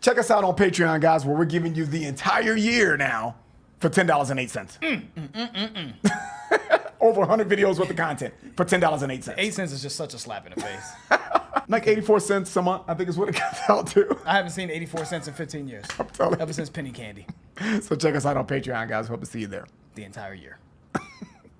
Check us out on Patreon, guys, where we're giving you the entire year now for $10.08. Over 100 videos worth of content for $10.08. 8 cents is just such a slap in the face. Like 84 cents a month, I think is what it comes out to. I haven't seen 84 cents in 15 years. I'm telling you. Ever since penny candy. So check us out on Patreon, guys. Hope to see you there. The entire year.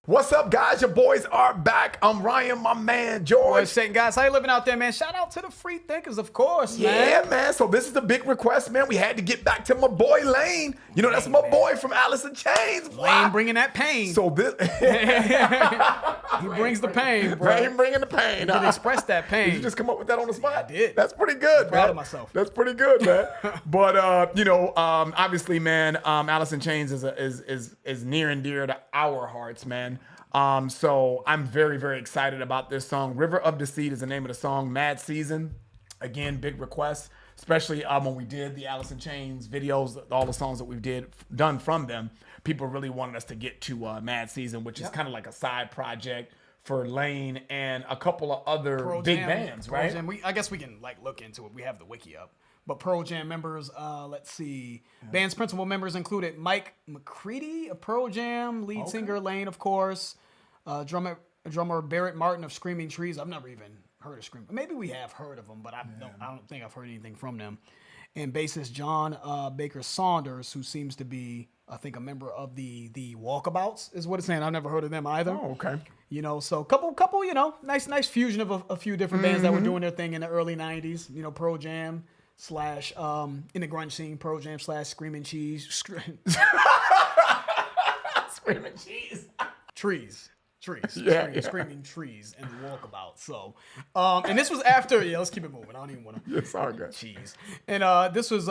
What's up, guys? Your boys are back. I'm Ryan, my man, George. What's saying, guys? How you living out there, man? Shout out to the free thinkers, of course, man. Yeah, man. So this is the big request, man. We had to get back to my boy Lane. You know, that's my boy from Alice in Chains. Lane bringing that pain. So this... He brings the pain, bro. Lane bringing the pain. He can express that pain. Did you just come up with that on the spot? I did. That's pretty good, man. Proud of myself. That's pretty good, man. But you know, obviously, man, Alice in Chains is near and dear to our hearts, man. So I'm very, very excited about this song. River of Deceit is the name of the song. Mad Season. Again, big request, especially when we did the Alice in Chains videos, all the songs that we've done from them. People really wanted us to get to Mad Season, which is kind of like a side project for Lane and a couple of other big bands, right? Jam. I guess we can like look into it. We have the wiki up. But Pearl Jam members, let's see. Band's principal members included Mike McCready of Pearl Jam, lead singer Lane, of course, drummer Barrett Martin of Screaming Trees. I've never even heard of Screaming. Maybe we have heard of them, but I don't think I've heard anything from them. And bassist John Baker Saunders, who seems to be, I think, a member of the Walkabouts, is what it's saying. I've never heard of them either. Oh, okay. You know, so couple, you know, nice fusion of a few different bands that were doing their thing in the early 90s. You know, Pearl Jam / in the grunge scene, Pearl Jam / Screaming Cheese. Screaming Cheese. Trees. Yeah. Screaming Trees and the Walkabout. So, and this was after, let's keep it moving. I don't even want to. It's all good. Cheese. And this was,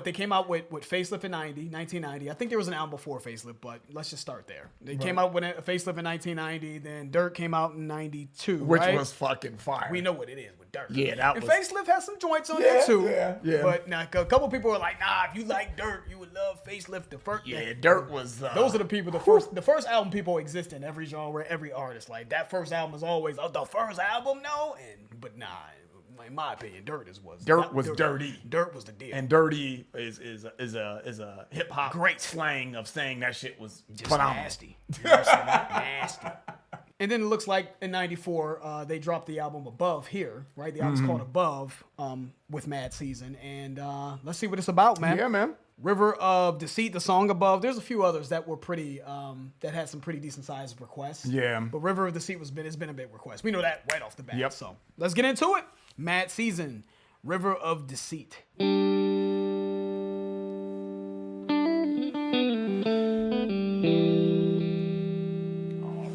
they came out with Facelift in 1990. I think there was an album before Facelift, but let's just start there. They came out with a Facelift in 1990, then Dirt came out in 92, Which right? was fucking fire. We know what it is with Dirt. Yeah, that and was... Facelift has some joints on there too. Yeah. But now, a couple people were like, nah, if you like Dirt, you would love Facelift. The first, Dirt was... those are the people, the first album people exist in every genre, every artist. Like, that first album is always, the first album, no? But nah, in my opinion, Dirt was dirty. Dirt was the deal. And dirty is a hip hop great slang of saying that shit was just phenomenal. nasty. You know what I'm saying? Nasty. And then it looks like in 94, they dropped the album Above here, right? The album's called Above with Mad Season. And let's see what it's about, man. Yeah, man. River of Deceit, the song Above. There's a few others that were pretty, that had some pretty decent sized requests. Yeah. But River of Deceit has been a big request. We know that right off the bat. Yep. So let's get into it. Mad Season, River of Deceit. All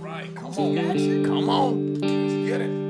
right, come on. Action. Come on. Let's get it.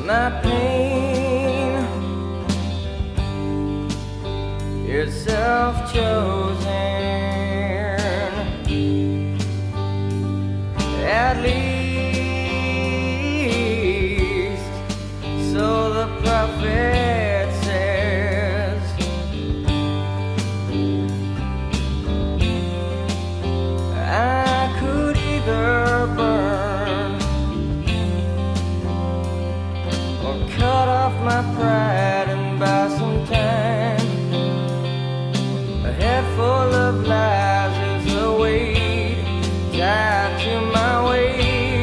My pain is self-chosen, at least so the prophet says. I could either burn or cut off my pride and buy some time. A head full of lies is a weight tied to my waist.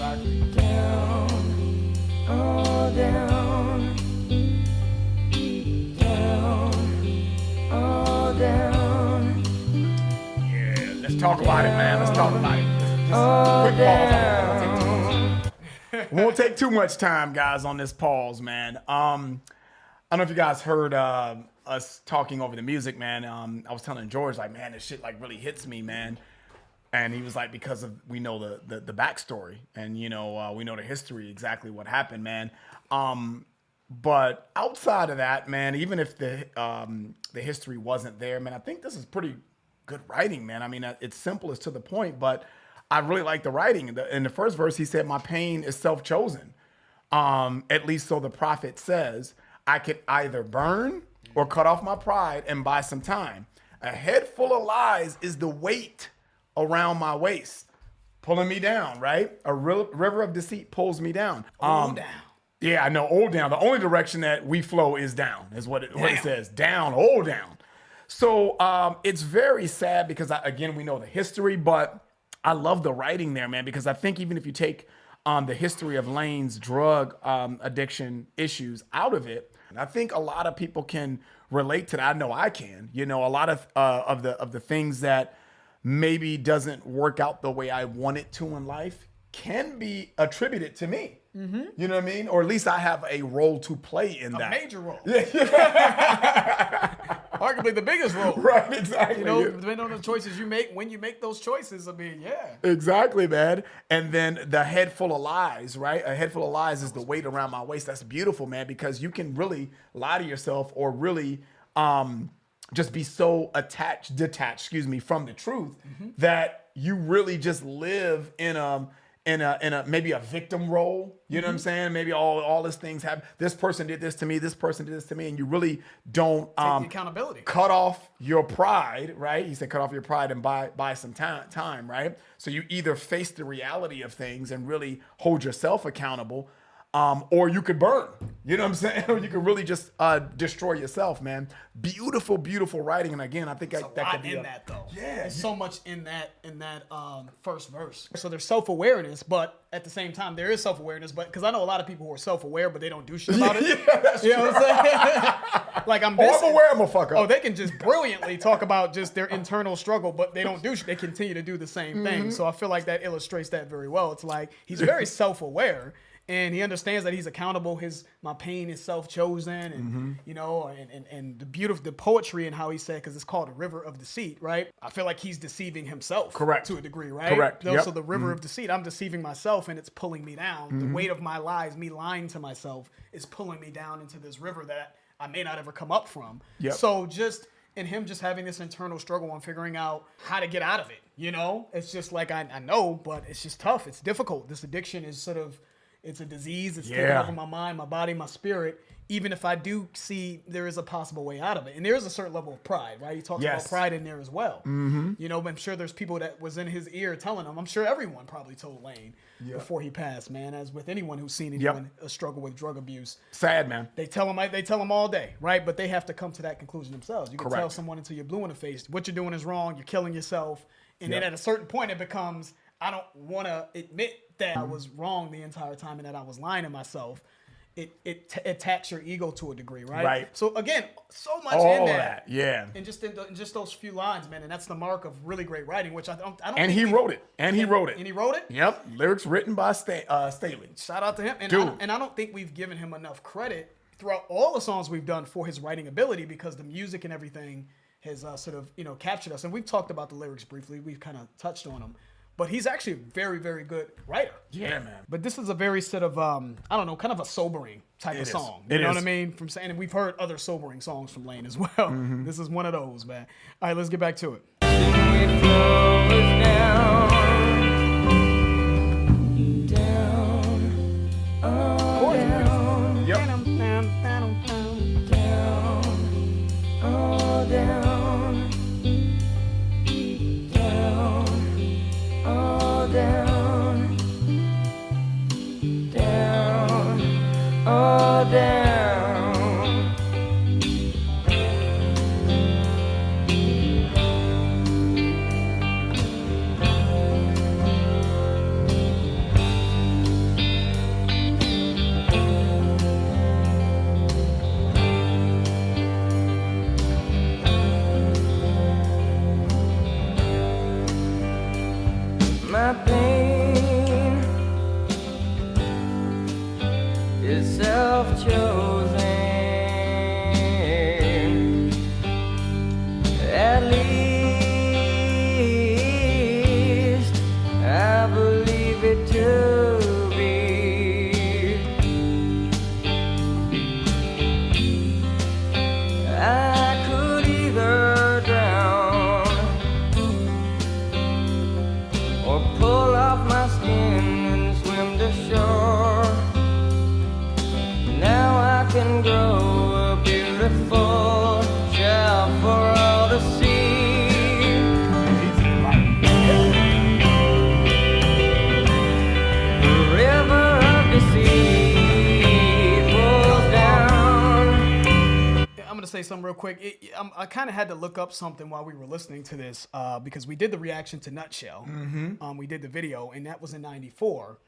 Exactly. Down, oh down, down, oh down, Yeah, let's talk about it, man. Let's talk about it. Just oh quick pause. down. Won't take too much time, guys, on this pause, man. I don't know if you guys heard us talking over the music, man. I was telling George, like, man, this shit like really hits me, man. And he was like, because of we know the backstory, and we know the history, exactly what happened, man. But outside of that, man, even if the history wasn't there, man, I think this is pretty good writing, man. I mean, it's simple, it's to the point, but I really like the writing. In the first verse, he said, "My pain is self-chosen. At least so the prophet says. I could either burn or cut off my pride and buy some time. A head full of lies is the weight around my waist, pulling me down, right? A river of deceit pulls me down. Down. Yeah, I know, old down. The only direction that we flow is down, is what it says. Down, old down. So it's very sad because, again, we know the history, but I love the writing there, man, because I think even if you take the history of Lane's drug addiction issues out of it, I think a lot of people can relate to that. I know I can. A lot of the things that maybe doesn't work out the way I want it to in life can be attributed to me. Mm-hmm. You know what I mean? Or at least I have a role to play in that. A major role. Arguably the biggest role. Right, exactly. Depending on the choices you make, when you make those choices, I mean, yeah. Exactly, man. And then the head full of lies, right? A head full of lies is the weight around my waist. That's beautiful, man, because you can really lie to yourself or really just be so detached, from the truth that you really just live in a maybe a victim role. You know what I'm saying? Maybe all these things happen. This person did this to me. This person did this to me, and you really don't take the accountability. Cut off your pride, right? He said, cut off your pride and buy some time, right? So you either face the reality of things and really hold yourself accountable, or you could burn. You know what I'm saying? Or you could really just destroy yourself, man. Beautiful, beautiful writing. And again, I think that could be that though. Yeah, there's so much in that first verse. So there's self-awareness, but at the same time there is self-awareness. But because I know a lot of people who are self-aware, but they don't do shit about it. Yeah, that's you know what I'm saying? Like I'm aware, I'm a fuck up. Oh, they can just brilliantly talk about just their internal struggle, but they don't do shit. They continue to do the same thing. So I feel like that illustrates that very well. It's like he's very self-aware. And he understands that he's accountable. My pain is self-chosen, and and the poetry and how he said, because it's called a river of deceit, right? I feel like he's deceiving himself, correct, to a degree, right? Correct. Yep. So the river of deceit, I'm deceiving myself, and it's pulling me down. The weight of my lies, me lying to myself, is pulling me down into this river that I may not ever come up from. Yep. So just in him just having this internal struggle on figuring out how to get out of it, it's just like I know, but it's just tough. It's difficult. This addiction is it's a disease. It's taking over my mind, my body, my spirit. Even if I do see there is a possible way out of it. And there is a certain level of pride, right? He talks about pride in there as well. Mm-hmm. I'm sure there's people that was in his ear telling him. I'm sure everyone probably told Lane before he passed, man, as with anyone who's seen anyone struggle with drug abuse. Sad, man. They tell him all day, right? But they have to come to that conclusion themselves. You can tell someone until you're blue in the face, what you're doing is wrong, you're killing yourself. And then at a certain point it becomes, I don't want to admit that I was wrong the entire time and that I was lying to myself. It attacks your ego to a degree, right? Right. So again, so much all in that. Yeah. And just those few lines, man, and that's the mark of really great writing, which I don't. And he wrote it. And he wrote it. Yep. Lyrics written by Staley. Shout out to him. And I don't think we've given him enough credit throughout all the songs we've done for his writing ability, because the music and everything has captured us. And we've talked about the lyrics briefly. We've kind of touched on them. But he's actually a very, very good writer. Yeah, man. But this is a very kind of a sobering type of song. You know what I mean? And we've heard other sobering songs from Lane as well. Mm-hmm. This is one of those, man. All right, let's get back to it. is self-chosen. At least I believe it to be. I could either drown or pull off my skin and swim to shore. Now I can grow a beautiful child for all to see. The river of deceit rolls down. I'm gonna say something real quick. I kind of had to look up something while we were listening to this because we did the reaction to Nutshell. We did the video, and that was in '94.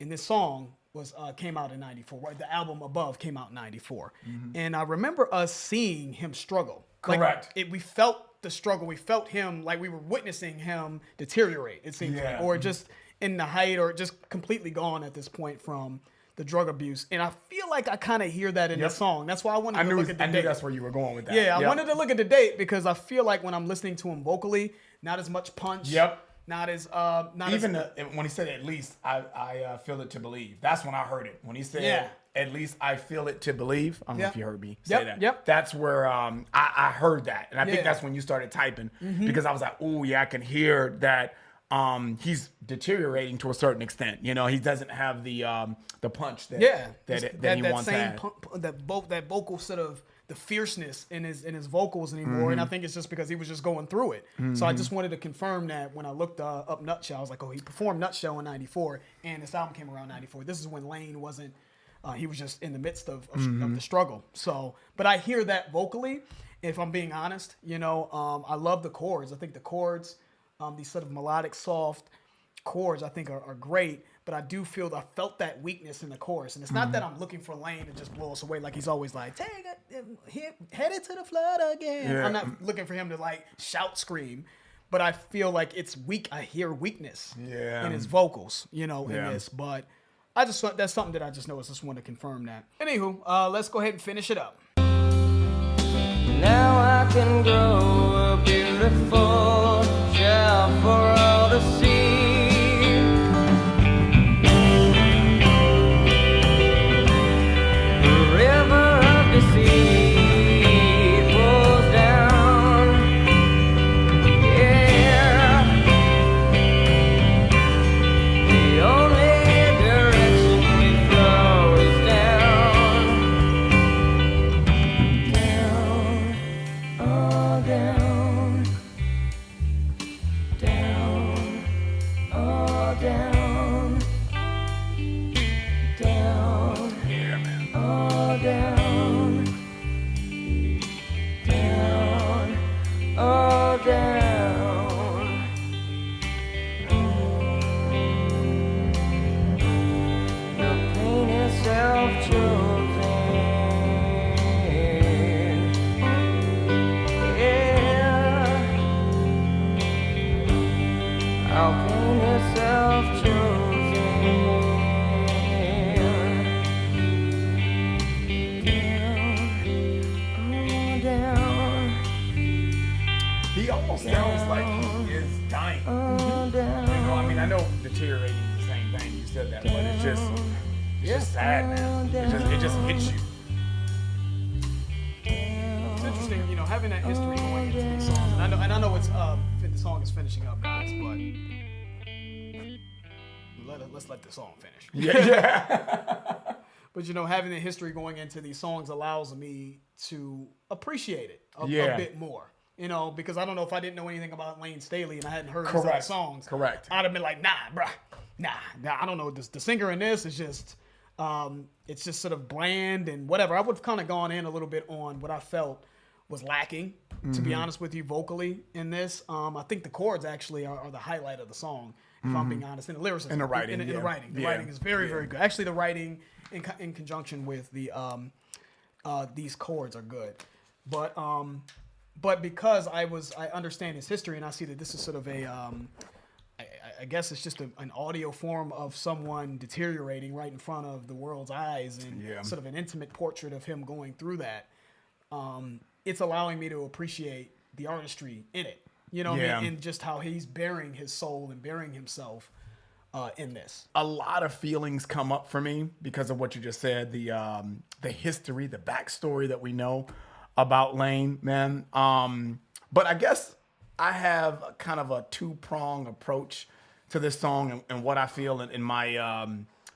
And this song was came out in '94. Right, the album Above came out in '94. And I remember us seeing him struggle. Correct. We felt the struggle. We felt him, like we were witnessing him deteriorate. It seems like, or just in the height, or just completely gone at this point from the drug abuse. And I feel like I kind of hear that in the song. That's why I wanted to look at the date. I knew that's where you were going with that. Yeah, I wanted to look at the date because I feel like when I'm listening to him vocally, not as much punch. Not as when he said at least I feel it to believe. That's when I heard it. When he said at least I feel it to believe. I don't know if you heard me say that. That's where I heard that. And I think that's when you started typing because I was like, oh yeah, I can hear that he's deteriorating to a certain extent. You know, he doesn't have the punch that he once had. That vocal sort of the fierceness in his vocals anymore, and I think it's just because he was just going through it. So I just wanted to confirm that when I looked up Nutshell, I was like, oh, he performed Nutshell in '94, and this album came around '94. This is when Lane wasn't. He was just in the midst of the struggle. So, but I hear that vocally. If I'm being honest, you know, I love the chords. I think the chords, these sort of melodic, soft chords, I think are great. But I do feel I felt that weakness in the chorus, and it's not that I'm looking for Lane to just blow us away like he's always like, take it, headed to the flood again. I'm not looking for him to like shout, scream, but I feel like it's weak. I hear weakness in his vocals, you know, in this. But that's something that I just noticed. Just want to confirm that. Anywho, let's go ahead and finish it up. Now I can grow a beautiful child for all to see. He almost sounds like he is dying. You know, I mean, I know deteriorating is the same thing. You said that, but it's just sad, man. It just hits you. It's interesting, you know, having that history going into these songs. And I know it's the song is finishing up, guys, but let's let the song finish. Yeah. But you know, having the history going into these songs allows me to appreciate it a bit more. You know, because I don't know if I didn't know anything about Lane Staley and I hadn't heard his other songs. Correct. I'd have been like, nah, bruh. Nah, I don't know. The singer in this is just, it's just sort of bland and whatever. I would have kind of gone in a little bit on what I felt was lacking, to be honest with you, vocally in this. I think the chords actually are the highlight of the song, if I'm being honest. And the lyricism. And the writing. The writing. The writing is very, very good. Actually, the writing in conjunction with the these chords are good. But because I understand his history and I see that this is sort of a I guess it's just an audio form of someone deteriorating right in front of the world's eyes, and sort of an intimate portrait of him going through that. It's allowing me to appreciate the artistry in it, you know what I mean? And just how he's bearing his soul and bearing himself in this. A lot of feelings come up for me because of what you just said, the history, the backstory that we know about Lane, man. But I guess I have kind of a two-prong approach to this song and what I feel in my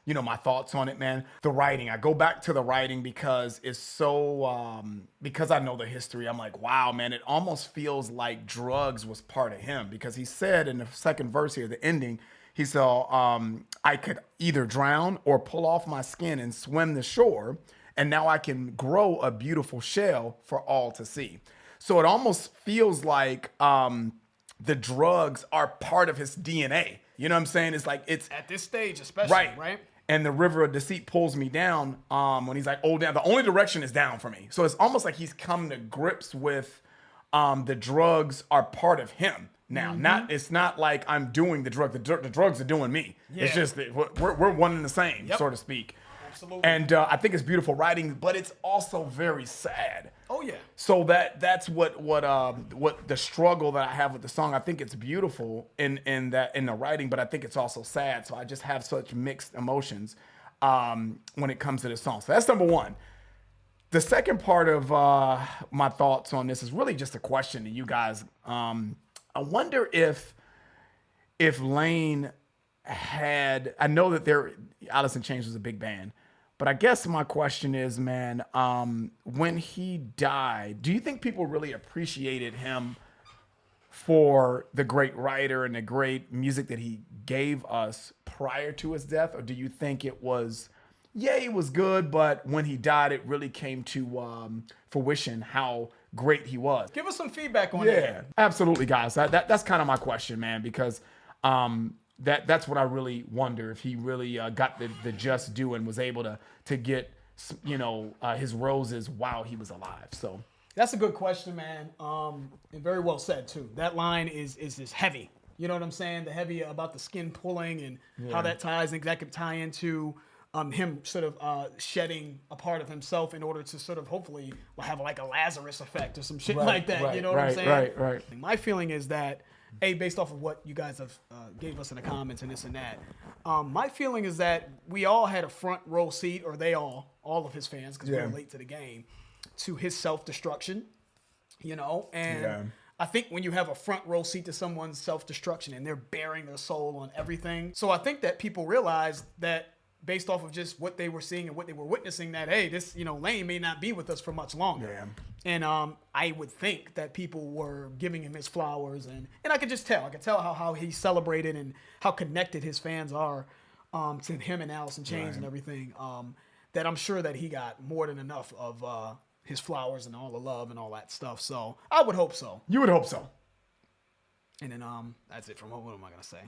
my thoughts on it, man. The writing, I go back to the writing because it's so, because I know the history. I'm like, wow, man, it almost feels like drugs was part of him, because he said in the second verse here, the ending, he said, I could either drown or pull off my skin and swim the shore, and now I can grow a beautiful shell for all to see. So it almost feels like the drugs are part of his DNA. You know what I'm saying? It's like, it's at this stage, especially, right? And the river of deceit pulls me down when he's like, oh, down. The only direction is down for me. So it's almost like he's come to grips with the drugs are part of him now. It's not like I'm doing the drug. The drugs are doing me. Yeah. It's just that we're one and the same, so to speak. Absolutely. And I think it's beautiful writing, but it's also very sad. Oh yeah. So that's what the struggle that I have with the song. I think it's beautiful in the writing, but I think it's also sad. So I just have such mixed emotions when it comes to this song. So that's number one. The second part of my thoughts on this is really just a question to you guys. I wonder if Lane had, I know that Alice in Chains was a big band, but I guess my question is, man, when he died, do you think people really appreciated him for the great writer and the great music that he gave us prior to his death? Or do you think it was, he was good, but when he died, it really came to fruition how great he was? Give us some feedback on that. Yeah, absolutely, guys. That's kind of my question, man, because that's what I really wonder, if he really got the just due and was able to get his roses while he was alive. So that's a good question, man. And very well said too. That line is heavy. You know what I'm saying? The heavy about the skin pulling and how that ties, and that could tie into him sort of shedding a part of himself in order to sort of hopefully have like a Lazarus effect or some shit like that. You know what I'm saying? Right. My feeling is that, based off of what you guys have gave us in the comments and this and that, my feeling is that we all had a front row seat, or they all of his fans, because we're late to the game, to his self-destruction, and I think when you have a front row seat to someone's self-destruction and they're bearing their soul on everything, so I think that people realize that, based off of just what they were seeing and what they were witnessing, that, hey, this, Lane may not be with us for much longer. Yeah. And I would think that people were giving him his flowers, and I could just tell. I could tell how he celebrated and how connected his fans are to him and Alice in Chains and everything, that I'm sure that he got more than enough of his flowers and all the love and all that stuff. So I would hope so. You would hope so. And then that's it from what am I going to say?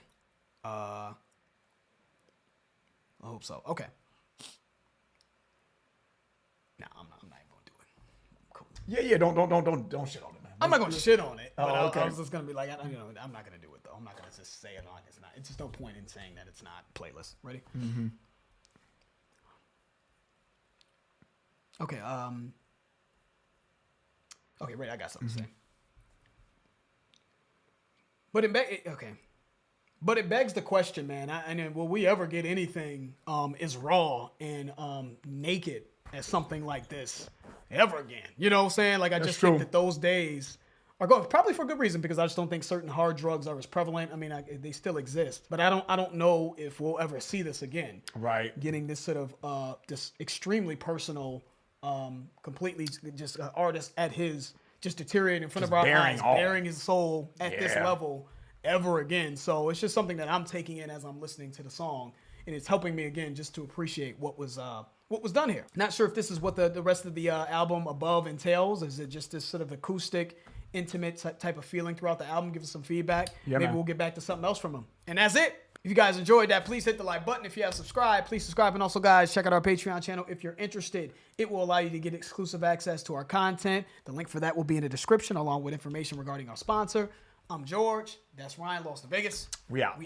I hope so. Okay. No, I'm not even gonna do it. Cool. Yeah. Don't shit on it, man. I'm not gonna shit on it. But okay. I was just gonna be like, I'm not gonna do it though. I'm not gonna just say it like it's not. It's just no point in saying that it's not playlist. Ready? Mm-hmm. Okay. Okay. Ready. I got something to say. But it begs the question, man. Will we ever get anything as raw and naked as something like this ever again? You know what I'm saying? Like, I just think that those days are going, probably for good reason, because I just don't think certain hard drugs are as prevalent. I mean, they still exist, but I don't know if we'll ever see this again. Right. Getting this sort of this extremely personal, completely just artist at his just deteriorating in front of our eyes, bearing his soul at this level ever again. So it's just something that I'm taking in as I'm listening to the song, and it's helping me again just to appreciate what was done here. Not sure if this is what the rest of the album Above entails. Is it just this sort of acoustic, intimate type of feeling throughout the album? Give us some feedback. Maybe we'll get back to something else from him. And that's it. If you guys enjoyed that, please hit the like button. If you have subscribed, please subscribe. And also, guys, check out our Patreon channel if you're interested. It will allow you to get exclusive access to our content. The link for that will be in the description, along with information regarding our sponsor. I'm George. That's Ryan, Lost in Vegas. We out.